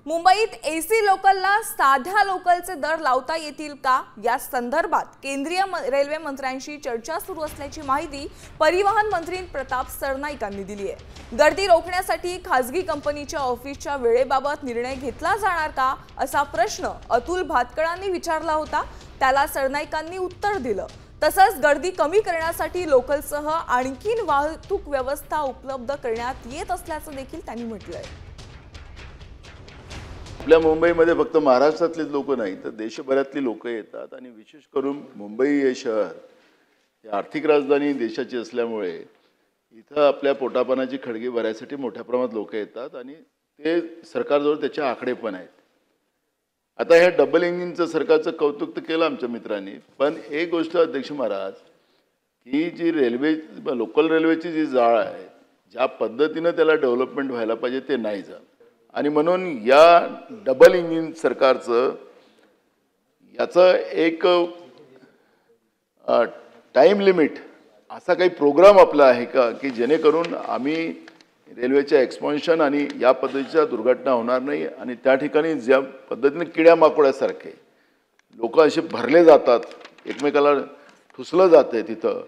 मुंबईत एसी लोकलला साध्या लोकलचे दर लावता येतील का या संदर्भात केंद्रीय रेल्वे मंत्र्यांशी चर्चा सुरू असल्याची माहिती परिवहन मंत्री प्रताप सरनाईक यांनी दिली आहे। गर्दी रोखण्यासाठी खासगी कंपनीच्या ऑफिसच्या वेळेबाबत निर्णय घेतला जाणार का असा प्रश्न अतुल भातकळांनी विचारला होता। त्याला सरनाईकांनी उत्तर दिलं। तसंच गर्दी कमी करण्यासाठी लोकलसह आणखीन वाहतूक व्यवस्था उपलब्ध करण्यात येत असल्याचं देखील त्यांनी म्हटलंय। आपल्या मुंबईमध्ये फक्त महाराष्ट्रातलेच लोक नाही तर देशभरातली लोक येतात आणि विशेष करून मुंबई हे शहर ही आर्थिक राजधानी देशाची असल्यामुळे इथं आपल्या पोटापाण्याची खळगी भरायसाठी मोठ्या प्रमाणात लोक येतात आणि ते सरकारजवळ त्याचे आकडे पण आहेत। आता ह्या डबल इंजिनचं सरकारचं कौतुक तर केलं आमच्या मित्रांनी, पण एक गोष्ट अध्यक्ष महाराज की जी रेल्वे लोकल रेल्वेची जी जाळ आहे ज्या पद्धतीनं त्याला डेव्हलपमेंट व्हायला पाहिजे ते नाही झालं आणि म्हणून या डबल इंजिन सरकारचं याचं एक टाइम लिमिट असा काही प्रोग्राम आपला आहे का की जेणेकरून आम्ही रेल्वेच्या एक्सपान्शन आणि या पद्धतीच्या दुर्घटना होणार नाही आणि त्या ठिकाणी ज्या पद्धतीने किड्या माकोड्यासारखे लोक असे भरले जातात, एकमेकाला ठुसलं जाते तिथं,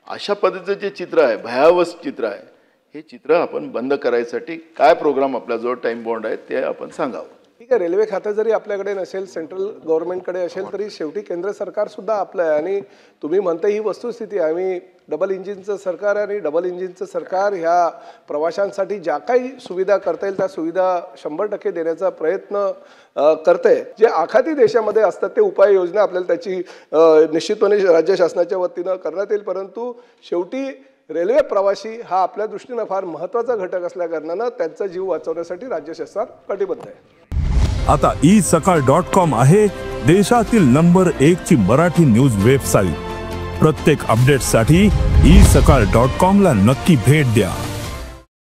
अशा पद्धतीचं जे चित्र आहे भयावह चित्र आहे, हे चित्र आपण बंद करायसाठी काय प्रोग्राम आपल्याजवळ टाइम बॉन्ड आहे ते आपण सांगावं। ठीक आहे, रेल्वे खातं जरी आपल्याकडे नसेल, सेंट्रल गव्हर्नमेंटकडे असेल तरी शेवटी केंद्र सरकार सुद्धा आपलं आहे आणि तुम्ही म्हणता ही वस्तुस्थिती आहे। आम्ही डबल इंजिनचं सरकार आणि डबल इंजिनचं सरकार ह्या प्रवाशांसाठी ज्या काही सुविधा करता येईल त्या सुविधा 100% देण्याचा प्रयत्न करते। जे आखाती देशामध्ये असतात ते उपाययोजना आपल्याला त्याची निश्चितपणे राज्य शासनाच्या वतीनं करण्यात येईल, परंतु शेवटी रेल्वे प्रवासी हा आपल्या दृष्टीने फार महत्त्वाचा घटक असल्याकारणानं त्यांचा जीव वाचवण्यासाठी राज्य शासन कटिबद्ध आहे। आता isakal.com आहे देशातील नंबर 1 ची मराठी न्यूज वेबसाईट। प्रत्येक अपडेटसाठी isakal.com ला नक्की भेट द्या।